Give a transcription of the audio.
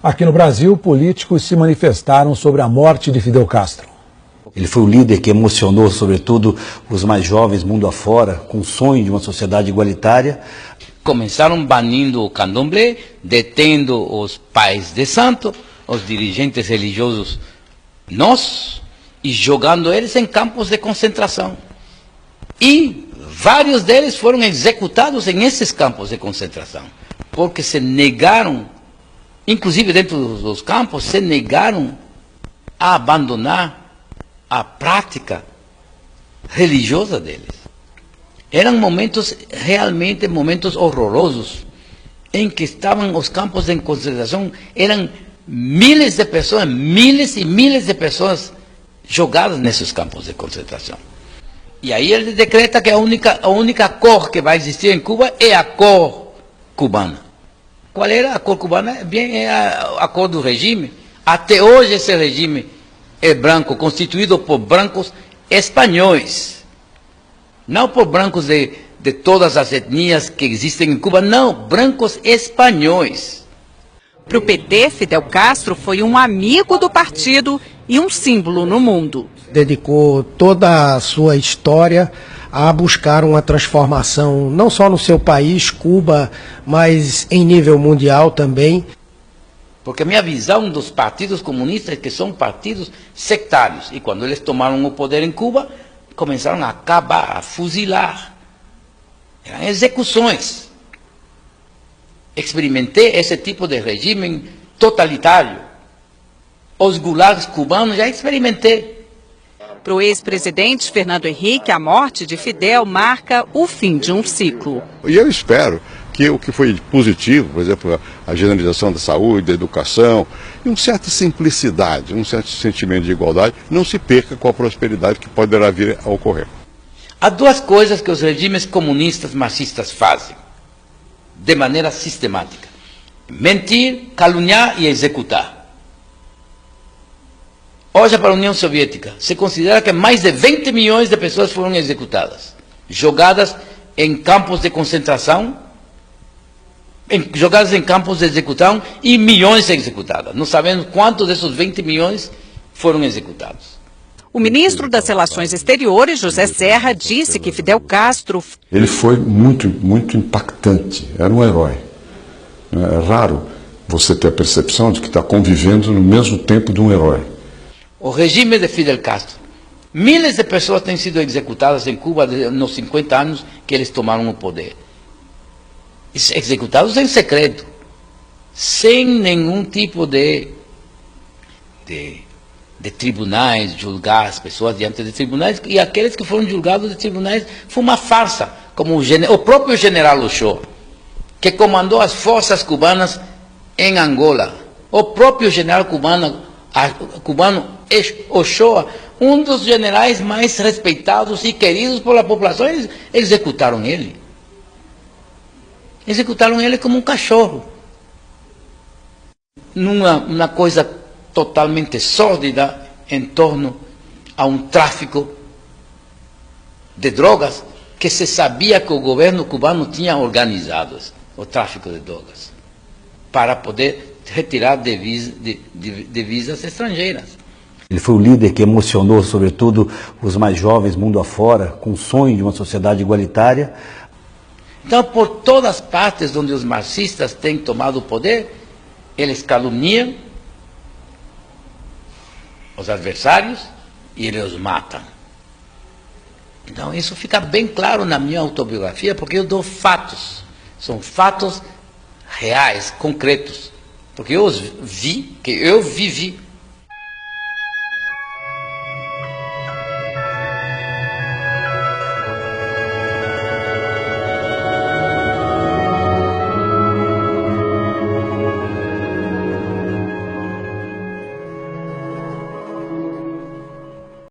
Aqui no Brasil, políticos se manifestaram sobre a morte de Fidel Castro. Ele foi o líder que emocionou, sobretudo, os mais jovens mundo afora, com o sonho de uma sociedade igualitária. Começaram banindo o candomblé, detendo os pais de santo, os dirigentes religiosos nossos, e jogando eles em campos de concentração. E vários deles foram executados em esses campos de concentração, porque se negaram, inclusive dentro dos campos, se negaram a abandonar a prática religiosa deles. Eram momentos, realmente momentos horrorosos, em que estavam os campos de concentração, eram miles de pessoas, miles e miles de pessoas jogadas nesses campos de concentração. E aí ele decreta que a única cor que vai existir em Cuba é a cor cubana. Qual era a cor cubana? Bem, é a cor do regime. Até hoje esse regime é branco, constituído por brancos espanhóis. Não por brancos de todas as etnias que existem em Cuba, não, brancos espanhóis. Para o PT, Fidel Castro foi um amigo do partido e um símbolo no mundo. Dedicou toda a sua história a buscar uma transformação, não só no seu país, Cuba, mas em nível mundial também. Porque a minha visão dos partidos comunistas é que são partidos sectários. E quando eles tomaram o poder em Cuba, começaram a acabar, a fuzilar. Eram execuções. Experimentei esse tipo de regime totalitário. Os gulags cubanos já experimentei. Para o ex-presidente Fernando Henrique, a morte de Fidel marca o fim de um ciclo. E eu espero que o que foi positivo, por exemplo, a generalização da saúde, da educação, e uma certa simplicidade, um certo sentimento de igualdade, não se perca com a prosperidade que poderá vir a ocorrer. Há duas coisas que os regimes comunistas marxistas fazem, de maneira sistemática: mentir, caluniar e executar. Hoje, para a União Soviética, se considera que mais de 20 milhões de pessoas foram executadas, jogadas em campos de concentração, jogadas em campos de execução, e milhões executadas. Não sabemos quantos desses 20 milhões foram executados. O ministro das Relações Exteriores, José Serra, disse que Fidel Castro... Ele foi muito impactante, era um herói. É raro você ter a percepção de que está convivendo no mesmo tempo de um herói. O regime de Fidel Castro, miles de pessoas têm sido executadas em Cuba nos 50 anos que eles tomaram o poder. Executados em secreto, sem nenhum tipo de tribunais, julgar as pessoas diante de tribunais, e aqueles que foram julgados de tribunais foi uma farsa, como o próprio general Ochoa, que comandou as forças cubanas em Angola. O próprio general cubano Ochoa, um dos generais mais respeitados e queridos pela população, eles executaram ele. Executaram ele como um cachorro. Numa coisa totalmente sórdida em torno a um tráfico de drogas que se sabia que o governo cubano tinha organizado, o tráfico de drogas, para poder retirar divisas estrangeiras. Ele foi o líder que emocionou, sobretudo, os mais jovens mundo afora, com o sonho de uma sociedade igualitária. Então, por todas as partes onde os marxistas têm tomado o poder, eles caluniam os adversários e eles os matam. Então, isso fica bem claro na minha autobiografia, porque eu dou fatos. São fatos reais, concretos. Porque eu vivi